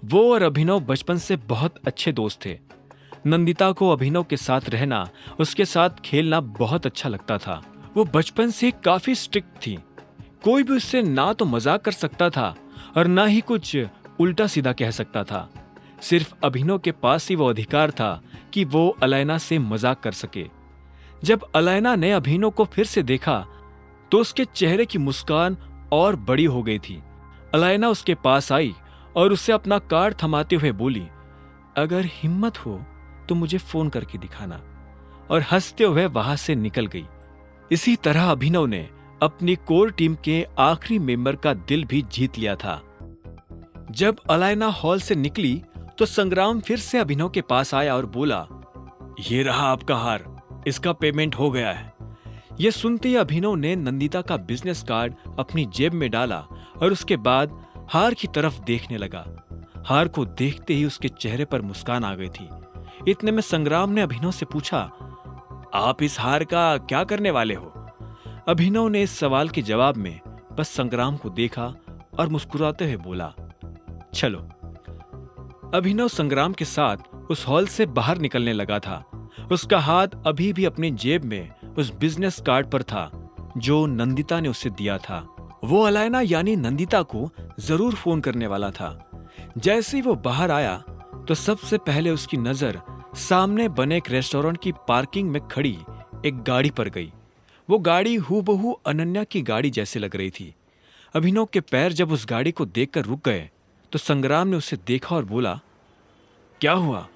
वो और अभिनव बचपन से बहुत अच्छे दोस्त थे। नंदिता को अभिनव के साथ रहना, उसके साथ खेलना बहुत अच्छा लगता था। वो बचपन से काफी स्ट्रिक्ट थी। कोई भी उससे ना तो मजाक कर सकता था और ना ही कुछ उल्टा सीधा कह सकता था। सिर्फ अभिनव के पास ही वो अधिकार था कि वो अलैना से मजाक कर सके। जब अलैना ने अभिनव को फिर से देखा तो उसके चेहरे की मुस्कान और बड़ी हो गई थी। अलैना उसके पास आई और उसे अपना कार्ड थमाते हुए बोली, अगर हिम्मत हो तो मुझे फोन करके दिखाना, और हंसते हुए वहां से निकल गई। इसी तरह अभिनव ने अपनी कोर टीम के आखिरी मेंबर का दिल भी जीत लिया था। जब अलैना हॉल से निकली तो संग्राम फिर से अभिनव के पास आया और बोला, ये रहा आपका हार, इसका पेमेंट हो गया है। यह सुनते ही अभिनव ने नंदिता का बिजनेस कार्ड अपनी जेब में डाला और उसके बाद हार की तरफ देखने लगा। हार को देखते ही उसके चेहरे पर मुस्कान आ गई थी। इतने में संग्राम ने अभिनव से पूछा, आप इस हार का क्या करने वाले हो? अभिनव ने इस सवाल के जवाब में बस संग्राम को देखा और मुस्कुराते हुए बोला, चलो। अभिनव संग्राम के साथ उस हॉल से बाहर निकलने लगा था। उसका हाथ अभी भी अपनी जेब में उस बिजनेस कार्ड पर था जो नंदिता ने उसे दिया था। वो अलैना यानी नंदिता को जरूर फोन करने वाला था। जैसे ही वो बाहर आया तो सबसे पहले उसकी नजर सामने बने एक रेस्टोरेंट की पार्किंग में खड़ी एक गाड़ी पर गई। वो गाड़ी हूबहू अनन्या की गाड़ी जैसे लग रही थी। अभिनव के पैर जब उस गाड़ी को देखकर रुक गए तो संग्राम ने उसे देखा और बोला, क्या हुआ,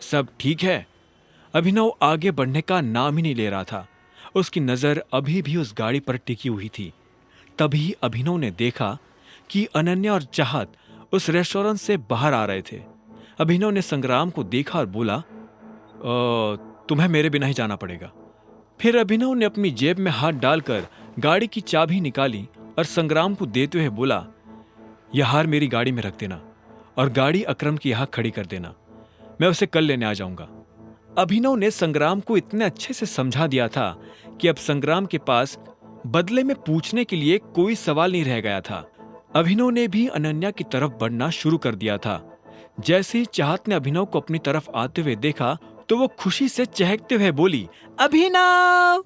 सब ठीक है? अभिनव आगे बढ़ने का नाम ही नहीं ले रहा था। उसकी नजर अभी भी उस गाड़ी पर टिकी हुई थी। तभी अभिनव ने देखा कि अनन्या और चाहत उस रेस्टोरेंट से बाहर आ रहे थे। अभिनव ने संग्राम को देखा और बोला, तुम्हें मेरे बिना ही जाना पड़ेगा। फिर अभिनव ने अपनी जेब में हाथ डालकर गाड़ी की चाबी निकाली और संग्राम को देते हुए बोला, यह हार मेरी गाड़ी में रख देना और गाड़ी अकरम की यहां खड़ी कर देना, मैं उसे कल लेने आ जाऊंगा। अभिनव ने संग्राम को इतने अच्छे से समझा दिया था कि अब संग्राम के पास बदले में पूछने के लिए कोई सवाल नहीं रह गया था। अभिनव ने भी अनन्या की तरफ बढ़ना शुरू कर दिया था। जैसे ही चाहत ने अभिनव को अपनी तरफ आते हुए देखा तो वो खुशी से चहकते हुए बोली, अभिनव!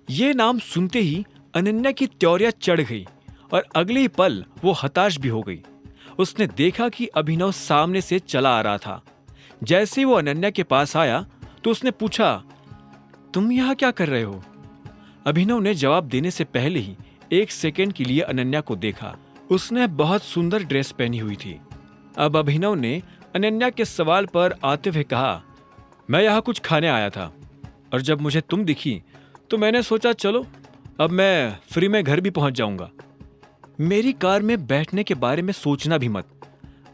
ये नाम सुनते ही अनन्या की त्योरिया चढ़ गई और अगले ही पल वो हताश भी हो गई। उसने देखा कि अभिनव सामने से चला आ रहा था। जैसे ही वो अनन्या के पास आया तो उसने पूछा, तुम यहाँ क्या कर रहे हो? अभिनव ने जवाब देने से पहले ही एक सेकंड के लिए अनन्या को देखा। उसने बहुत सुंदर ड्रेस पहनी हुई थी। अब अभिनव ने अनन्या के सवाल पर आते हुए कहा, मैं यहाँ कुछ खाने आया था और जब मुझे तुम दिखी तो मैंने सोचा चलो अब मैं फ्री में घर भी पहुंच जाऊंगा। मेरी कार में बैठने के बारे में सोचना भी मत,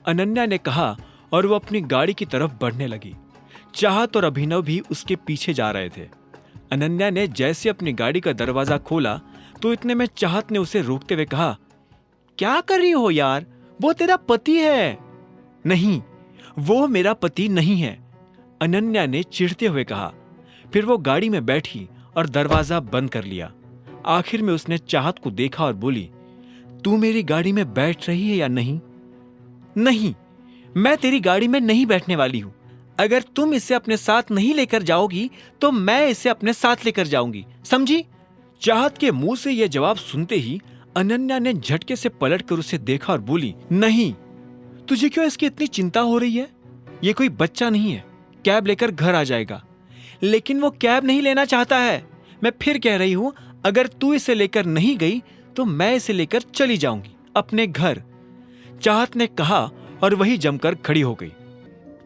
अनन्या ने कहा और वो अपनी गाड़ी की तरफ बढ़ने लगी। चाहत और अभिनव भी उसके पीछे जा रहे थे। अनन्या ने जैसे अपनी गाड़ी का दरवाजा खोला तो इतने में चाहत ने उसे रोकते हुए कहा, क्या कर रही हो यार, वो तेरा पति है। नहीं, वो मेरा पति नहीं है, अनन्या ने चिढ़ते हुए कहा। फिर वो गाड़ी में बैठी और दरवाजा बंद कर लिया। आखिर में उसने चाहत को देखा और बोली, तू मेरी गाड़ी में बैठ रही है या नहीं? नहीं, मैं तेरी गाड़ी में नहीं बैठने वाली हूं। अगर तुम इसे अपने साथ नहीं लेकर जाओगी तो मैं इसे अपने साथ लेकर जाऊंगी, समझी? चाहत के मुंह से यह जवाब सुनते ही अनन्या ने झटके से पलटकर उसे देखा और बोली, नहीं, तुझे क्यों इसकी इतनी चिंता हो रही है? ये कोई बच्चा नहीं है, कैब लेकर घर आ जाएगा। लेकिन वो कैब नहीं लेना चाहता है। मैं फिर कह रही हूं, अगर तू इसे लेकर नहीं गई तो मैं इसे लेकर चली जाऊंगी अपने घर, चाहत ने कहा और वही जमकर खड़ी हो गई।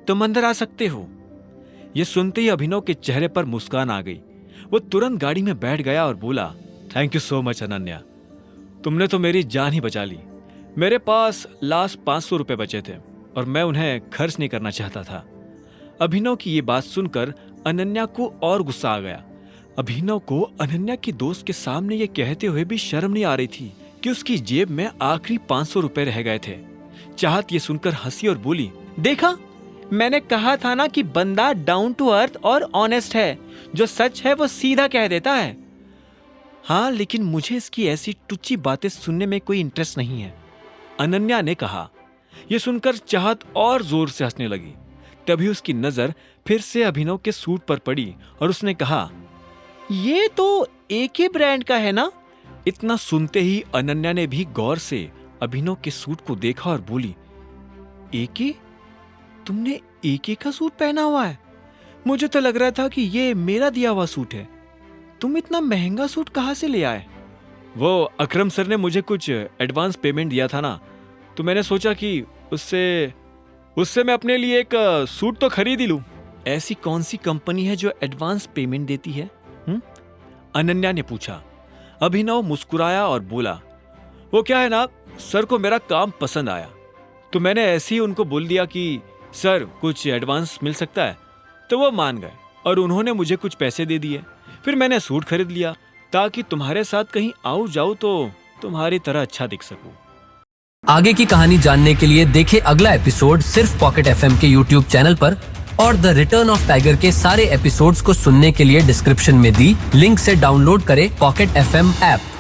तुम अंदर आ सकते हो। यह सुनते ही अभिनव के चेहरे पर मुस्कान आ गई। वो तुरंत गाड़ी में बैठ गया और बोला, thank you so much Ananya, तुमने तो मेरी जान ही बचा ली। मेरे पास लास्ट 500 रुपए बचे थे और मैं उन्हें खर्च नहीं करना चाहता था। अभिनव की ये बात सुनकर अनन्या को और गुस्सा आ गया। अभिनव को अनन्या की दोस्त के सामने ये कहते हुए भी शर्म नहीं आ रही थी कि उसकी जेब में आखिरी 500 रुपए रह गए थे। चाहत ये सुनकर हंसी और बोली, देखा, मैंने कहा था ना कि बंदा डाउन टू अर्थ और ऑनेस्ट है, जो सच है वो सीधा कह देता है। हाँ, लेकिन मुझे इसकी ऐसी टुच्ची बातें सुनने में कोई इंटरेस्ट नहीं है, अनन्या ने कहा। ये सुनकर चाहत और जोर से हंसने लगी। तभी उसकी नजर फिर से अभिनव के सूट पर पड़ी और उसने कहा, ये तो एक ही ब्रांड का है ना? इतना सुनते ही अनन्या ने भी गौर से अभिनव के सूट को देखा और बोली, एके? तुमने एके का सूट पहना हुआ है? मुझे तो लग रहा था कि ये मेरा दिया हुआ सूट है। तुम इतना महंगा सूट कहां से ले आए? वो अकरम सर ने मुझे कुछ एडवांस पेमेंट दिया था ना, तो मैंने सोचा कि उससे मैं अपने लिए एक सूट तो खरीद ही लूं। ऐसी कौन सी कंपनी है जो एडवांस पेमेंट देती है? अनन्या ने पूछा। अभिनव मुस्कुराया और बोला, वो क्या है ना, सर को मेरा काम पसंद आया, तो मैंने ऐसे ही उनको बोल दिया कि सर कुछ एडवांस मिल सकता है, तो वो मान गए और उन्होंने मुझे कुछ पैसे दे दिए। फिर मैंने सूट खरीद लिया ताकि तुम्हारे साथ कहीं आऊं जाऊं तो तुम्हारी तरह अच्छा दिख सकूं। आगे की कहानी जानने के लिए देखें अगला एपिसोड सिर्फ पॉकेट एफएम के यूट्यूब चैनल पर, और द रिटर्न ऑफ टाइगर के सारे एपिसोड्स को सुनने के लिए डिस्क्रिप्शन में दी लिंक से डाउनलोड करें पॉकेट एफएम ऐप।